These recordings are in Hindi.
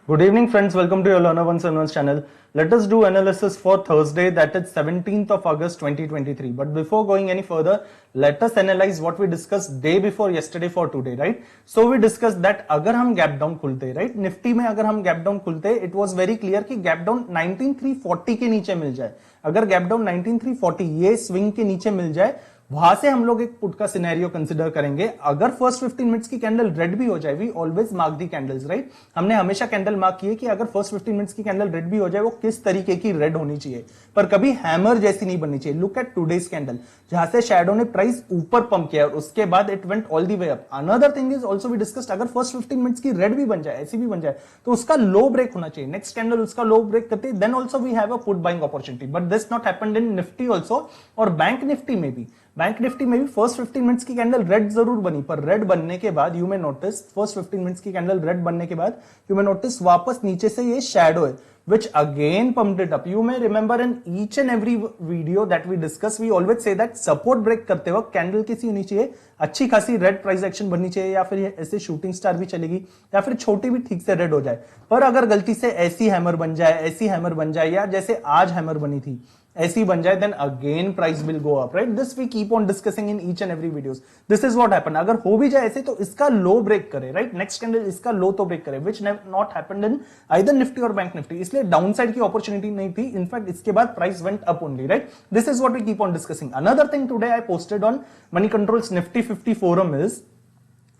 Good evening, friends. Welcome to your Learner 171 channel. Let us do analysis for Thursday, that is 17th of August 2023. But before going any further, let us analyze what we discussed day before yesterday for today, right? So we discussed that अगर हम गैप डाउन खुलते, right? निफ्टी में अगर हम गैप डाउन खुलते, it was very clear कि गैप डाउन 19340 के नीचे मिल जाए. अगर गैप डाउन 19340 ये स्विंग के नीचे मिल जाए, वहां से हम लोग एक पुट का सिनेरियो कंसिडर करेंगे. अगर फर्स्ट 15 मिनट्स की कैंडल रेड भी हो जाए, we always mark the candles, right? हमने हमेशा कैंडल मार्क की है कि अगर फर्स्ट 15 मिनट्स की कैंडल रेड भी हो जाए, वो किस तरीके की रेड होनी चाहिए, पर कभी हैमर जैसी नहीं बननी चाहिए. लुक एट टुडेज कैंडल, जहां से शैडो ने प्राइस ऊपर पंप किया और उसके बाद it went all the way up. Another thing is also we discussed, अगर फर्स्ट 15 मिनट्स की रेड भी बन जाए, ऐसी भी बन जाए, तो उसका लो ब्रेक होना चाहिए. नेक्स्ट कैंडल उसका लो ब्रेक करते, then also we have a put buying opportunity. But this not happened in Nifty also और बैंक निफ्टी में भी. बैंक निफ्टी में भी फर्स्ट 15 मिनट्स की कैंडल रेड जरूर बनी, पर रेड बनने के बाद you may notice, first 15 minutes की कैंडल रेड बनने के बाद यू मे नोटिस वापस नीचे से ये शैडो है which again pumped it up. You may remember in each and every video that we discuss, we always say that support break करते वक्त कैंडल किसी होनी चाहिए, अच्छी खासी रेड प्राइस एक्शन बननी चाहिए, या फिर ऐसे शूटिंग स्टार भी चलेगी, या फिर छोटी भी ठीक से रेड हो जाए. पर अगर गलती से ऐसी हैमर बन जाए, ऐसी हैमर बन जाए, या जैसे आज हैमर बनी थी ऐसी बन जाए, then again price will go up, right? This we keep on discussing in each and every videos. This is what happened. अगर हो भी जाए ऐसे तो इसका लो ब्रेक करे, राइट? नेक्स्ट कैंडल इसका लो तो ब्रेक करे, which not happened in either Nifty और बैंक निफ्टी. इसलिए डाउनसाइड की अपॉर्चुनिटी नहीं थी. इनफैक्ट इसके बाद price went up only, right? This is what we keep on discussing. Another thing today I posted on money controls Nifty 50 forum is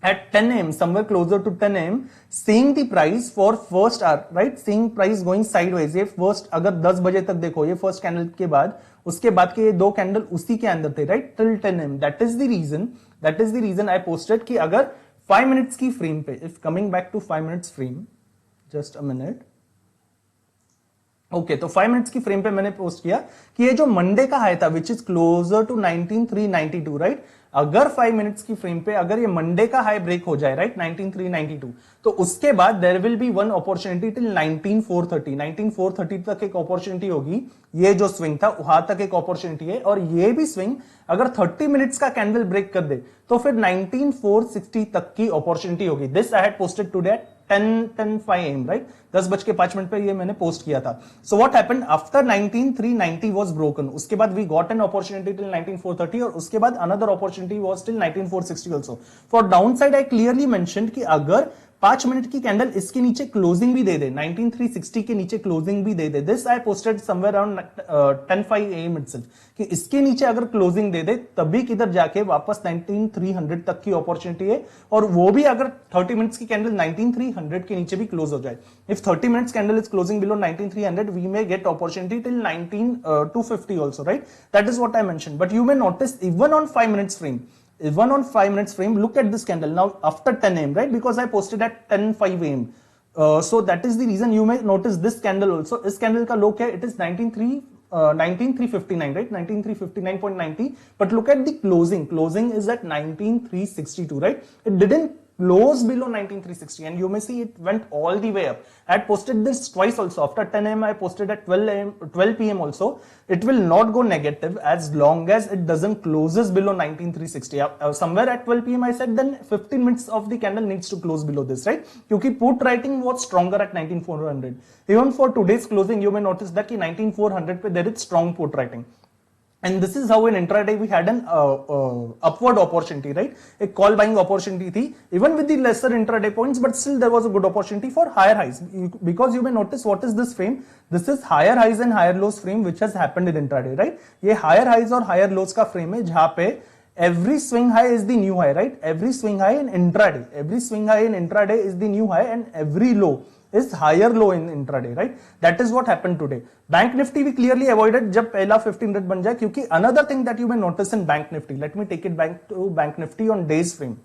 at 10 a.m. somewhere closer to 10 a.m. seeing the price for first hour, right? Seeing price going sideways. ये first अगर 10 बजे तक देखो, ये first कैंडल के बाद, उसके बाद के ये दो कैंडल उसी के अंदर थे, right? Till 10 a.m. That is the reason I posted कि अगर 5 मिनट्स की फ्रेम पे, if coming back to 5 minutes frame, just a minute. Okay, तो 5 मिनट्स की फ्रेम पे मैंने पोस्ट किया कि ये जो मंडे का हाई था which is closer to 19392, right? अगर 5 मिनट्स की फ्रेम पे अगर ये मंडे का हाई ब्रेक हो जाए, राइट, 19392, तो उसके बाद there will be one opportunity till 19430 तक एक अपॉर्चुनिटी होगी. ये जो स्विंग था वहां तक एक अपॉर्चुनिटी है, और ये भी स्विंग अगर 30 मिनट्स का कैंडल ब्रेक कर दे तो फिर 19460 तक की अपॉर्चुनिटी होगी. This I had posted today 10:05 AM, right? 10:05 पे ये मैंने पोस्ट किया था. So what happened after 19390 was broken, उसके बाद we got an opportunity till 19430 और उसके बाद another opportunity was till 19460 also. For down side I clearly mentioned कि अगर 5 मिनट की कैंडल इसके नीचे क्लोजिंग भी दे दे, 19360 के नीचे क्लोजिंग भी दे दे, this I posted somewhere around 10:05 AM itself, कि इसके नीचे अगर क्लोजिंग दे दे तभी किधर जाके वापस 19300 तक की अपॉर्चुनिटी है, और वो भी अगर 30 मिनट्स की कैंडल 19300 के नीचे भी क्लोज हो जाए. If 30 minutes candle is closing below 19300, we may get opportunity till 19250 also, right? That is what I mention. But you may notice even on 5 minutes frame, even on 5 minutes frame, look at this candle now after 10 a.m, right? Because I posted at 10:05 a.m. So that is the reason you may notice this candle also. इस candle का low क्या है? It is 19359, right? 19359.90. But look at the closing. Closing is at 19362, right? It didn't close below 19360, and you may see it went all the way up. I had posted this twice also. After 10 a.m. I posted at 12 p.m. also. It will not go negative as long as it doesn't closes below 19360. Somewhere at 12 p.m. I said then 15 minutes of the candle needs to close below this, right? Because put writing was stronger at 19400. Even for today's closing, you may notice that 19400 pe there is strong put writing. And this is how in intraday we had an upward opportunity, right? A call buying opportunity thi, even with the lesser intraday points, but still there was a good opportunity for higher highs. Because you may notice what is this frame? This is higher highs and higher lows frame which has happened in intraday, right? ये higher highs और higher lows का frame है जहाँ पे every swing high is the new high, right? Every swing high in intraday is the new high, and every low is higher low in intraday, right? That is what happened today. Bank Nifty we clearly avoided जब पहला 1500 बन जाए, क्योंकि another thing that you may notice in Bank Nifty, let me take it back to Bank Nifty on days frame.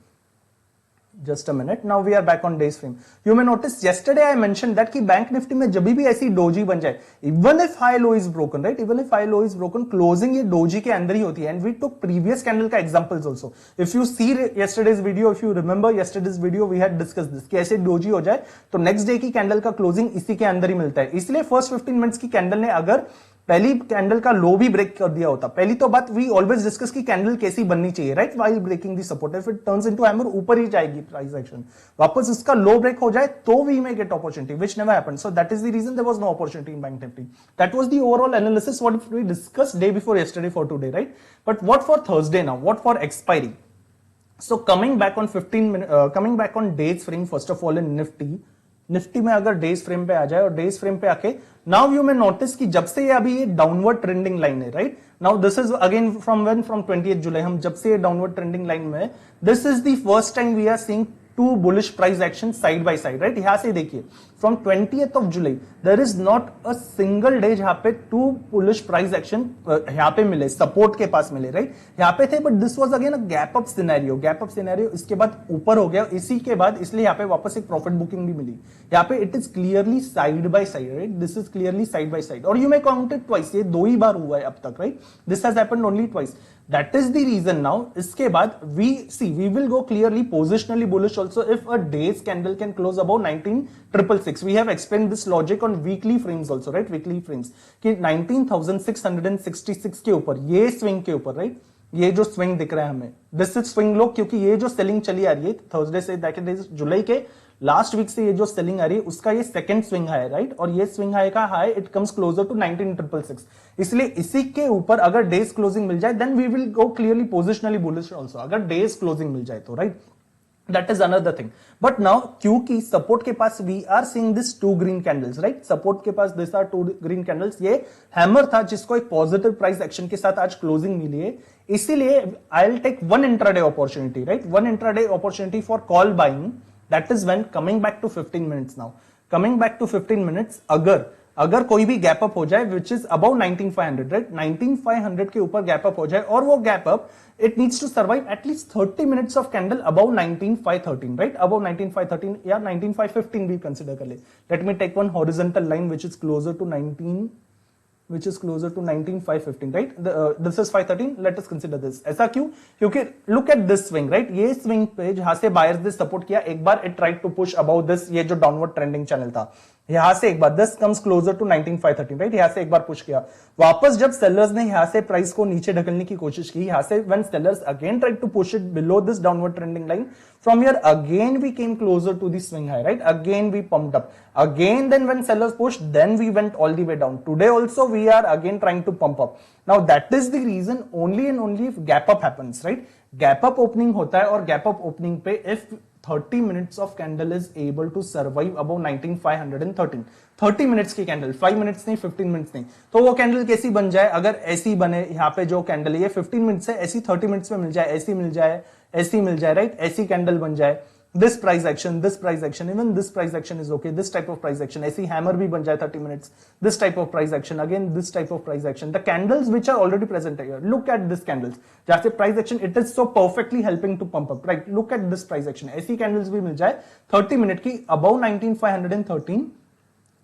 Just a minute. Now we are back on days frame. You may notice yesterday I mentioned that कि Bank Nifty में जब भी ऐसी डोजी बन जाए, even if high low is broken, right? Even if high low is broken, closing ये डोजी के अंदर ही होती है. And we took previous candle का examples also. If you see yesterday's video, if you remember yesterday's video, we had discussed this कि ऐसे डोजी हो जाए तो next day की कैंडल का closing इसी के अंदर ही मिलता है. इसलिए first 15 minutes की कैंडल ने अगर पहली कैंडल का लो भी ब्रेक कर दिया होता। पहली तो बात वी ऑलवेज डिस्कस की कैंडल कैसी बननी चाहिए, right, while breaking the support. If it turns into hammer, ऊपर ही जाएगी प्राइस एक्शन, वापस इसका लो ब्रेक हो जाए तो we may get opportunity, which never happened. So that is the reason there was no opportunity in bank Nifty. That was the overall analysis what we discussed day before yesterday for today, right. But what for Thursday now, what for expiry? So coming back on 15 minute, coming back on days frame, first of all in Nifty में अगर डेज फ्रेम पे आ जाए और डेज फ्रेम पे आके नाउ यू मे नोटिस कि जब से ये अभी ये डाउनवर्ड ट्रेंडिंग लाइन है, right, now this is again from when, from 28 July, हम जब से ये डाउनवर्ड ट्रेंडिंग लाइन में, this is the first time we are seeing two bullish price action side by side, right. यहां से देखिए from 20th of July there is not a single day जहां पे टू बुलिश प्राइस एक्शन यहां पे मिले, सपोर्ट के पास मिले, राइट, यहां पे थे। But this was again a gap up scenario, gap up scenario, इसके बाद ऊपर हो गया, इसी के बाद इसलिए यहां पे वापस एक प्रॉफिट बुकिंग भी मिली। यहां पे it is clearly side by side, right, this is clearly side by side, और you may count it twice, ये दो ही बार हुआ है अब तक, right, this has happened only twice. That is the reason now. इसके बाद we will go clearly positionally bullish also if a day's candle can close above 19,666. We have explained this logic on weekly frames also, right? Weekly frames कि 19,666 के ऊपर, ये swing के ऊपर, right? ये जो स्विंग दिख रहा है हमें, दिस इज स्विंग लो, क्योंकि ये जो सेलिंग चली आ रही है थर्सडे से, दैट इज जुलाई के लास्ट वीक से ये जो सेलिंग आ रही है उसका ये सेकंड स्विंग हाई है, राइट, और ये स्विंग हाई का high it comes closer to 19,666। इसलिए इसी के ऊपर अगर डेज क्लोजिंग मिल जाए then we will go clearly positionally bullish also, अगर डेज क्लोजिंग मिल जाए तो, right, that is another thing. But now क्योंकि सपोर्ट के पास we are seeing this two green candles, right, support के पास these are two green candles, ये हैमर था जिसको एक पॉजिटिव प्राइस एक्शन के साथ आज क्लोजिंग मिली है, इसीलिए I'll take one intraday opportunity, right, one intraday opportunity for call buying, that is when coming back to 15 minutes now, coming back to 15 minutes, अगर कोई भी गैप अप हो जाए विच इज अबाउ 19,500, राइट, 19,500 के ऊपर गैप अप हो जाए और वो gap up it needs to survive at least 30 minutes of candle above 19,513, right, above 19,513 या 19,515 भी कंसिडर कर ले। Let me take one horizontal line which is closer to 19,515, right? This is 513. Let us consider this. ऐसा क्यों? क्योंकि look at this swing, right? ये swing पे जहां से buyers ने सपोर्ट किया, एक बार it tried to push above this, ये जो downward trending channel था, यहां से एक बार this comes closer to 19,513, right? यहां से एक बार पुश किया, वापस जब सेलर्स ने यहां से प्राइस को नीचे ढकलने की कोशिश की, यहां से when sellers again tried to push it below this downward trending line, from here again we came closer to the swing high, right? Again we pumped up, again then when sellers pushed, then we went all the way down. Today also we are again trying to pump up. Now that is the reason only and only if gap up happens, right? Gap up opening होता है और gap up opening पे if 30 minutes of candle is able to survive above 19,513, 30 minutes की कैंडल, 5 मिनट्स नहीं, 15 मिनट्स नहीं, तो वो कैंडल कैसी बन जाए? अगर ऐसी बने, यहाँ पे जो कैंडल है ये 15 मिनट्स है, ऐसी 30 मिनट्स में मिल जाए, ऐसी मिल जाए, ऐसी मिल जाए, राइट, ऐसी कैंडल बन जाए, this price action, even this price action is okay, this type of price action, ऐसी hammer भी बन जाए 30 minutes, this type of price action, again this type of price action, the candles which are already present here, look at this candles, जहाँ से price action it is so perfectly helping to pump up, right, look at this price action, ऐसी candles भी मिल जाए 30 minute की above 19,513,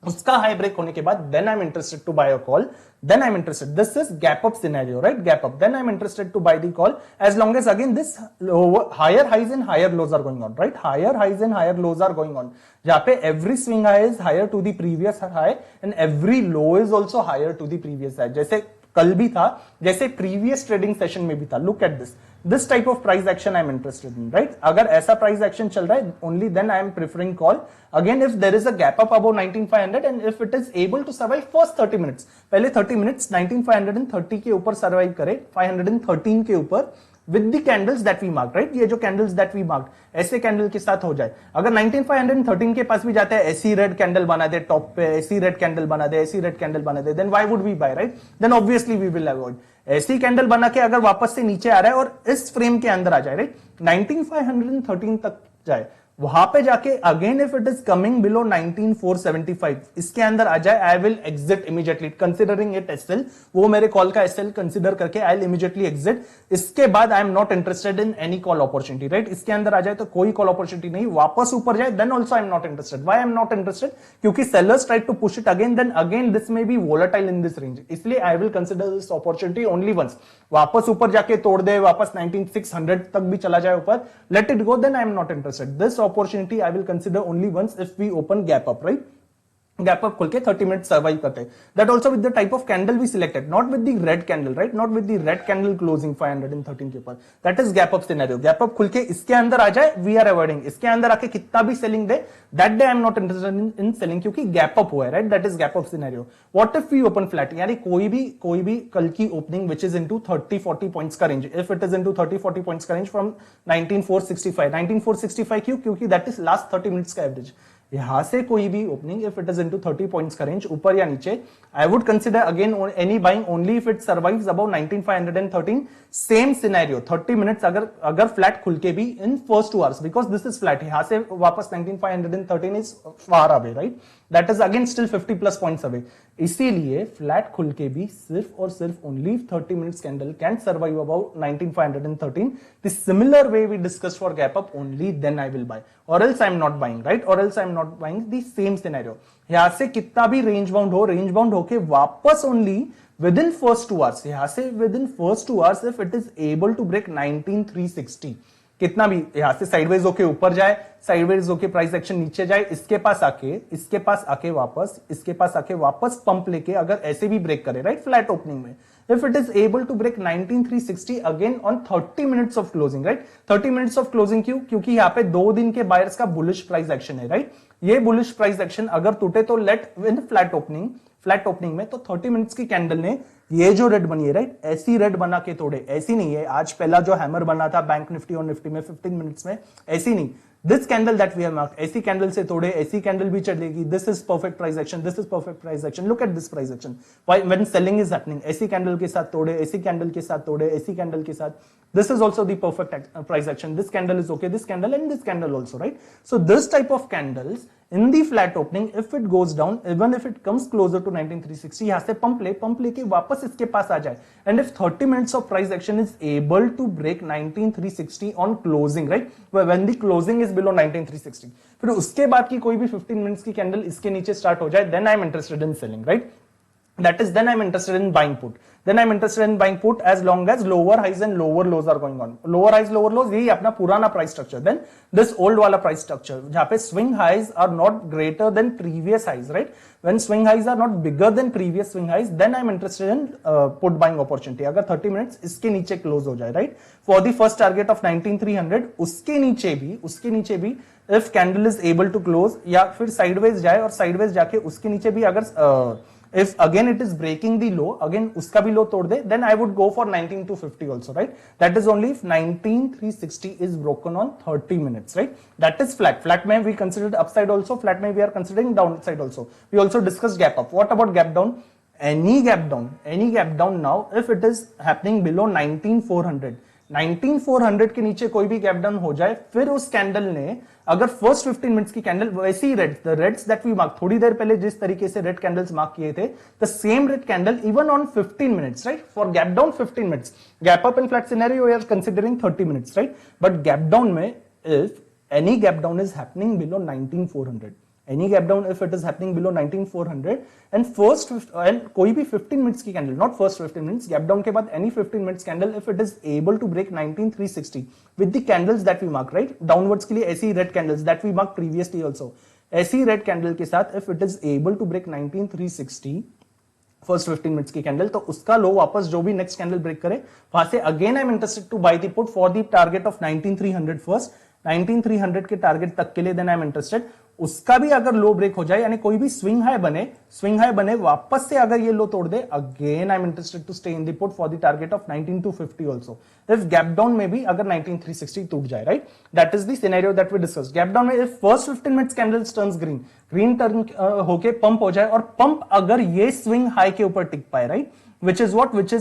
उसका हाई ब्रेक होने के बाद then I am interested to buy a call, then I'm interested. This is gap up scenario, right? Gap up. Then I'm interested to buy the call as long as again this lower, higher highs and higher lows are going on, right? Higher highs and higher lows are going on. जहाँ पे every swing high is higher to the previous high and every low is also higher to the previous high. जैसे कल भी था, जैसे previous trading session में भी था. Look at this. This type of price action I'm interested in, right? अगर ऐसा price action चल रहा है, only then I am preferring call. Again, if there is a gap up above 19,500 and if it is able to survive first 30 minutes, पहले 30 minutes 19,530 के ऊपर survive करे, 513 के ऊपर with the candles that we marked, right? ये जो candles that we marked, ऐसे कैंडल के साथ हो जाए. अगर 19,513 के पास भी जाते हैं, ऐसी रेड कैंडल बना दे टॉप पे, ऐसी रेड कैंडल बना दे, ऐसी रेड कैंडल बना दे, then why would we buy, right? Then obviously we will avoid. ऐसी कैंडल बना के अगर वापस से नीचे आ रहा है और इस फ्रेम के अंदर आ जाए, राइट, 19,513 तक जाए, वहां पे जाके again if it is coming below 19,475 इसके अंदर आ जाए, I will exit immediately considering it SL, वो मेरे कॉल का एसएल कंसिडर करके आई विल इमीडिएटली एग्जिट. इसके बाद आई am not interested in any call opportunity, right? इसके अंदर आ जाए तो कोई कॉल अपॉर्चुनिटी नहीं, वापस ऊपर जाए then also I am not interested. Why I am not interested? क्योंकि sellers try to push it again, then again this may be volatile in this range, इसलिए I will consider this opportunity only once. वापस ऊपर जाके तोड़ दे, वापस 19,600 तक भी चला जाए ऊपर, let it go, then I am not interested. This opportunity I will consider only once if we open gap up, right? Gap up खुल के 30 मिनट सर्वाइव करते हैं. That also with the type of candle we selected, not with the red candle, right, not with the red candle closing 513 के ऊपर. That is gap up scenario. Gap up खुल के इसके अंदर आ जाए, वी आर अवॉइडिंग. इसके अंदर आके कितना भी सेलिंग दे, that day I am not interested in selling, क्योंकि गैप अप हुआ है, right. That is gap up scenario. What if we open flat, यानी कोई भी कल की opening which is into 30-40 points का range, if it is into 30-40 points का रेंज फ्रॉम 19465 क्यों, क्योंकि दैट इज लास्ट 30 मिनट्स का एवरेज. यहां से कोई भी opening if it is into 30 points का रेंज, ऊपर या नीचे, I would consider again any buying only if it survives above 19513. Same scenario 30 minutes अगर फ्लैट खुल के भी इन first 2 hours, because this is flat, यहां से वापस 19513 is far away, right. That is again still 50 plus points away. इसीलिए फ्लैट खुल के भी सिर्फ और सिर्फ only 30 minutes candle can survive about 19513. The similar way we discuss for gap up, only then I will buy, और else I am not buying, right, और else I am not buying. The same scenario, यहां से कितना भी रेंज बाउंड होके वापस only within first 2 hours, यहां से within first 2 hours if it is able to break 19360, कितना भी यहां से साइडवेज होके ऊपर जाए, साइडवेज होके प्राइस एक्शन नीचे जाए, इसके पास आके वापस पंप लेके अगर ऐसे भी ब्रेक करे, राइट, फ्लैट ओपनिंग में, if it is able to break 19360 again on 30 minutes of closing, right, 30 minutes of closing क्योंकि यहाँ पे 2 दिन के बायर्स का बुलिश प्राइस एक्शन है, राइट. ये बुलिश प्राइस एक्शन अगर टूटे तो लेट विन फ्लैट ओपनिंग में, तो 30 मिनट्स की कैंडल ने ये जो रेड बनी है, राइट, ऐसी रेड बना के तोड़े, ऐसी नहीं है आज पहला जो हैमर बना था बैंक निफ्टी और निफ्टी में 15 मिनट्स में, ऐसी नहीं. This candle that we have marked, ऐसी कैंडल से तोड़े, ऐसी कैंडल भी चलेगी. This is perfect price action. This is perfect price action. Look at this price action. When selling is happening, ऐसी कैंडल के साथ तोड़े, ऐसी कैंडल के साथ तोड़े, ऐसी कैंडल के साथ. This is also the perfect price action. This candle is okay. This candle and this candle also, right? So this type of candles in the flat opening, if it goes down, even if it comes closer to 19360, यहां से पंप लेके वापस इसके पास आ जाए, and if 30 minutes of price action is able to break 19360 on closing, right, when the closing is below 19360, फिर उसके बाद की कोई भी 15 मिनट्स की कैंडल इसके नीचे स्टार्ट हो जाए, then I am interested in selling, right. That is, then I'm interested in buying put. Then I'm interested in buying put as long as lower highs and lower lows are going on. Lower highs, lower lows, यही अपना पुराना price structure. Then this old वाला price structure, जहाँ पे swing highs are not greater than previous highs, right? When swing highs are not bigger than previous swing highs, then I'm interested in put buying opportunity. अगर 30 minutes इसके नीचे close हो जाए, right? For the first target of 19300, उसके नीचे भी if candle is able to close या फिर sideways जाए और sideways जाके उसके नीचे भी अगर if again it is breaking the low, again उसका भी लो तोड़ दे, then I would go for 19250 also, right. That is only if 19360 is broken on 30 minutes, right. That is flat में we considered upside also, flat में we are considering downside also. We also discussed gap up. What about gap down? Any gap down now if it is happening below 19400 के नीचे कोई भी गैप डाउन हो जाए, फिर उस कैंडल ने अगर फर्स्ट 15 मिनट्स की कैंडल वैसी ही रेड्स दैट वी मार्क, थोड़ी देर पहले जिस तरीके से रेड कैंडल्स मार्क किए थे, the same red candle even on 15 minutes, right, for gap down 15 minutes. Gap up in flat scenario we are considering 30 minutes, right, but gap down में if any gap down is happening below 19400, any gap down if it is happening below 19400 and कोई भी 15 मिनट्स की candle, not first 15 minutes, gap down के बाद any 15 minutes candle if it is able to break 19360 with the candles that we mark, right, downwards के लिए ऐसी red candles that we mark previously also, ऐसी रेड कैंडल के साथ if it is able to break 19360 first 15 minutes की कैंडल, तो उसका लो वापस जो भी नेक्स्ट कैंडल ब्रेक करे वहां से again I am interested to buy the put for the target of 19300 first, 19300 के टारगेट तक के लिए देन आई एम इंटरेस्टेड. उसका भी अगर लो ब्रेक हो जाए, यानी कोई भी स्विंग हाई बने वापस से अगर ये लो तोड़ दे, again I am interested to stay in the put for the target of 19250 also if gap down में भी अगर 19360 टूट जाए, right. That is the scenario that we discuss. Gap down में if first 15 minutes candles turns green turn होके पंप हो जाए और पंप अगर ये स्विंग हाई के ऊपर टिक पाए, right, which is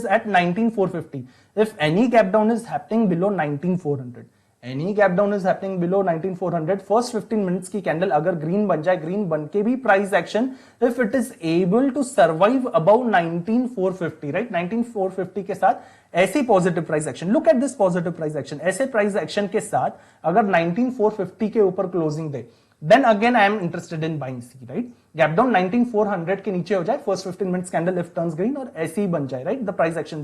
at 19450. If any gap down is happening below 19400, any gap down is happening below 19400, first 15 minutes की कैंडल अगर ग्रीन बन जाए, ग्रीन बन के भी price action if it is able to survive above 19450, right, 19450 के साथ ऐसी positive price action, look at this positive price action, ऐसे प्राइस एक्शन के साथ अगर 19450 के ऊपर closing they, then again I am interested in buying C, right. Gap down 19400 के नीचे हो जाए, first 15 minutes candle if turns green और ऐसे ही बन जाए, right, the price action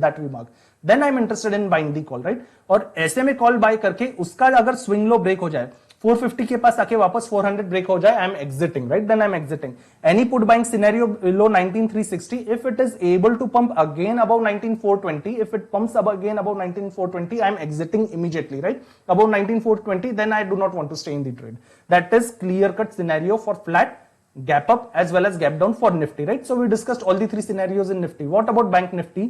that we mark, then I am interested in buying the call, right. और ऐसे में कॉल बाय करके उसका अगर स्विंग लो ब्रेक हो जाए, 450 के पास आके वापस 400 ब्रेक हो जाए, I am exiting, right? Then I am exiting. Any put buying scenario below 19360, if it is able to pump again above 19420, if it pumps up again above 19420, I am exiting immediately, right? Above 19420, then I do not want to stay in the trade. That is clear cut scenario for flat, gap up as well as gap down for Nifty, right? So we discussed all the three scenarios in Nifty. What about Bank Nifty?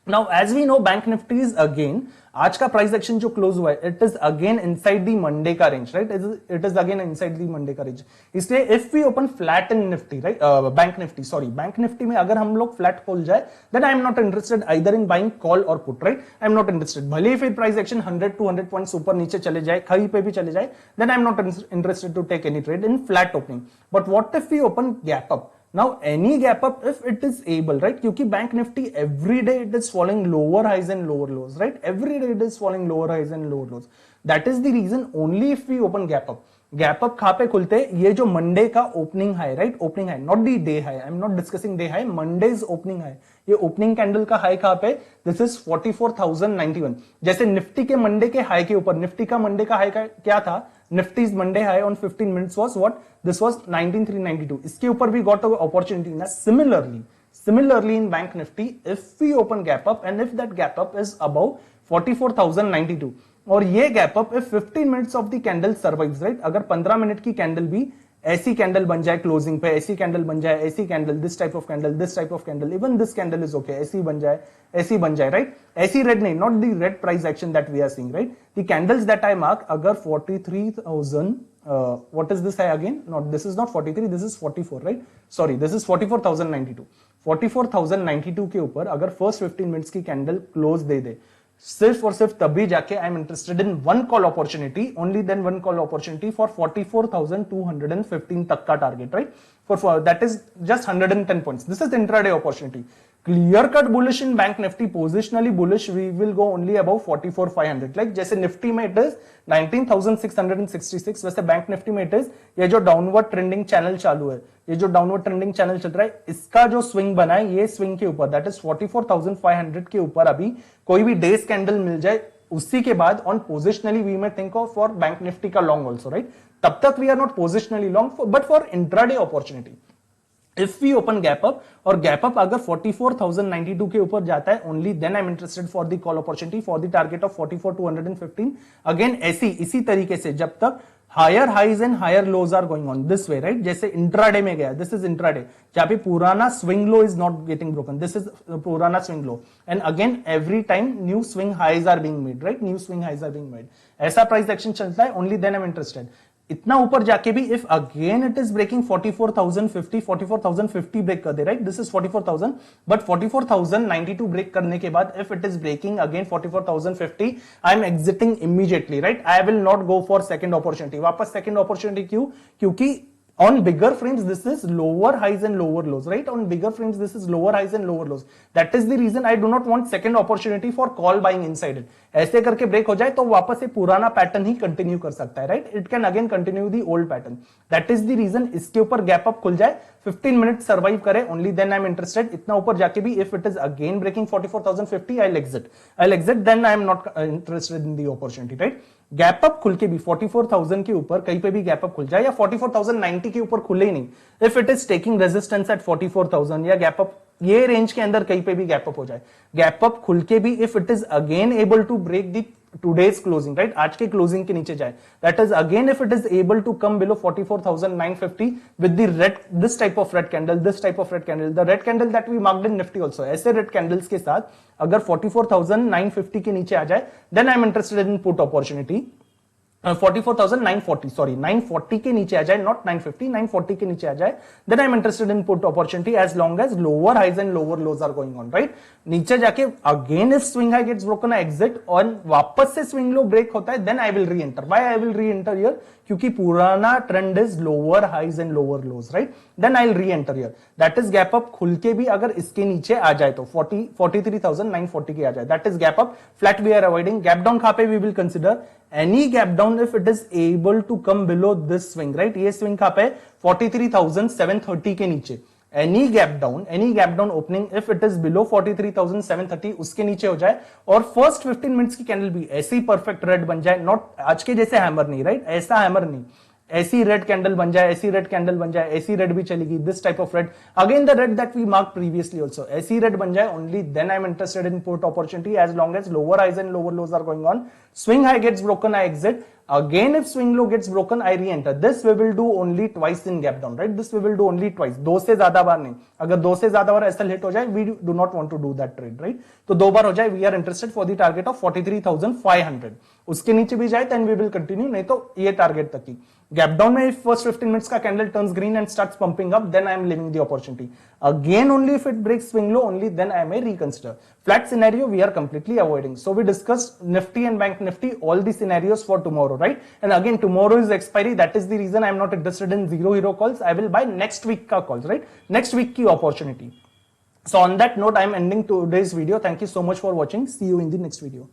Now as we know, Bank Nifty is again, आज का प्राइस एक्शन जो क्लोज हुआ है, it is again inside the Monday का range, right? It is again inside the Monday का रेंज. इसलिए if we open flat in Nifty, right, bank Nifty, sorry, bank Nifty में अगर हम लोग फ्लैट खोल जाए, then I am not interested either in buying call और put, right? I am not interested. भले ही फिर प्राइस एक्शन 100-200 पॉइंट्स ऊपर नीचे चले जाए, कहीं पे भी चले जाए, then I am not interested to take any trade in flat opening. But what if we open gap up? Now any gap up, if it is able, right? क्योंकि bank Nifty every day it is falling lower highs and lower lows, right? Every day it is falling lower highs and lower lows. That is the reason only if we open gap up. Gap up कहां पे खुलते? ये जो मंडे का opening high, right? Opening high, not the day high. I am not discussing day high, Mondays opening high. ये ओपनिंग कैंडल का हाई कहां पे? This is 44,091. जैसे निफ्टी के मंडे के हाई के ऊपर, निफ्टी का मंडे का हाई क्या था? Nifty's Monday high on 15 minutes was what? This was 19,392. इसके ऊपर भी got an opportunity. Now similarly in Bank Nifty, if we open gap up and if that gap up is above 44,092, और ये gap up if 15 minutes of the candle survives, right? अगर 15 मिनट की कैंडल भी ऐसी कैंडल बन जाए क्लोजिंग पे, ऐसी कैंडल बन जाए, ऐसी candle, this type of candle, this type of candle, even this candle is okay, ऐसी बन जाए, ऐसी बन जाए, राइट? ऐसी रेड नहीं, not the red price action that we are seeing, right? The candles that I mark, अगर 43,000, what is this high again? Not, this is not 43, this is 44, right? Sorry, this is 44,092. 44,092 के ऊपर अगर फर्स्ट 15 मिनट्स की कैंडल क्लोज दे दे, सिर्फ और सिर्फ तभी जाके I am interested in one call opportunity, only then one call opportunity for 44,215 तक का target, right? For that is just 110 points. This is intraday opportunity. Clear cut bullish in bank Nifty, positionally bullish, we will go only about 44,500. Like जैसे निफ्टी में इट इज 19,666, वैसे बैंक निफ्टी में इट इज, ये जो डाउनवर्ड ट्रेंडिंग चैनल चालू है, ये जो डाउनवर्ड ट्रेंडिंग चैनल चल रहा है, इसका जो स्विंग बना है, ये स्विंग के ऊपर, दैट इज 44,500 के ऊपर अभी कोई भी डेज कैंडल मिल जाए, उसी के बाद on positionally we may think of for bank Nifty का लॉन्ग ऑल्सो, राइट? तब तक we are not positionally long, but for intraday opportunity if we open gap up, और gap up अगर 44,092 के ऊपर जाता है, only then I'm interested for the call opportunity for the target of 44,215. again ऐसी इसी तरीके से जब तक higher highs and higher lows are going on this way, right? जैसे इंट्राडे में गया, this is intraday, जहां पे पुराना swing low is not getting broken, this is पुराना swing low, and again every time new swing highs are being made, right? New swing highs are being made. ऐसा प्राइस एक्शन चलता है, only then I'm interested. इतना ऊपर जाके भी if again it is breaking 44,050 break कर दे, right? This is 44,000, but 44,092 break करने के बाद if it is breaking again 44,050, I am exiting immediately, right? I will not go for second opportunity. वापस सेकंड अपॉर्चुनिटी क्यों? क्योंकि on bigger frames this is lower highs and lower lows, right? On bigger frames this is lower highs and lower lows. That is the reason I do not want second opportunity for call buying inside it. ऐसे करके ब्रेक हो जाए तो वापस से पुराना पैटर्न ही कंटिन्यू कर सकता है, right? It can again continue the old pattern. That is the reason इसके ऊपर गैप अप खुल जाए, 15 मिनट सर्वाइव करे, only then I am interested. इतना ऊपर जाके भी if it is again breaking 44,050, I will exit, then I am not interested in the opportunity, right? Gap up खुल के भी 44,000 के ऊपर कहीं पे भी गैप अप खुल जाए, या 44,090 के ऊपर खुले ही नहीं, if it is taking resistance at 44,000 या गैप अप ये रेंज के अंदर कहीं पे भी गैप अप हो जाए, गैप अप खुल के भी if it is again able to break the today's closing, right? आज के क्लोजिंग के नीचे जाए, that is again if it is able to come below 44,950 with the red, this type of red candle, the red candle that we marked in Nifty also, ऐसे red candles के साथ अगर 44,950 के नीचे आ जाए, then I am interested in put opportunity. 44,940, sorry 940 के नीचे आ जाए, नॉट 950, 940 के नीचे आ जाए, then I am interested in put opportunity as long as lower highs and lower lows are going on, right? नीचे जाके again if swing high gets broken, exit, और वापस से स्विंग लो ब्रेक होता है, then I will reenter. Why I will reenter here? क्योंकि पुराना trend is lower highs and lower lows, right? Then I will reenter here. That is gap up खुल के भी अगर इसके नीचे आ जाए तो 43,940 के आ जाए, that is gap up. Flat we are avoiding. Gap down कहां पे we will consider? any gap down if it is able to come below this swing, right? ये swing कहां पे? 43,730 के नीचे. any gap down opening if it is below 43,730 उसके नीचे हो जाए और फर्स्ट 15 मिनट्स की कैंडल भी ऐसी परफेक्ट रेड बन जाए, नॉट आज के जैसे हैमर नहीं, राइट, ऐसा हैमर नहीं, ऐसी रेड कैंडल बन जाए, ऐसी रेड कैंडल बन जाए, ऐसी रेड भी चलेगी, this type of red, again the red that we mark previously also, ऐसी रेड बन जाए, only then I am interested in put opportunity as long as lower highs and lower lows are going on, swing high gets broken, I exit. Again, if swing low gets broken, I re-enter. This we will do only twice in gap down, right? This we will do only twice. दो से ज्यादा बार नहीं. अगर दो से ज्यादा बार SL hit हो जाए, we do not want to do that trade, right? तो दो बार हो जाए, we are interested for the target of 43,500. उसके नीचे भी जाए, then we will continue. नहीं तो ये टारगेट तक ही. Gap down में if first 15 minutes का candle turns green and starts pumping up, then I am leaving the opportunity. Again, only if it breaks swing low, only then I may reconsider. Flat scenario we are completely avoiding. So we discussed Nifty and Bank Nifty, all the scenarios for tomorrow, right? And again, tomorrow is expiry. That is the reason I am not interested in zero hero calls. I will buy next week ka calls, right? Next week ki opportunity. So on that note, I am ending today's video. Thank you so much for watching. See you in the next video.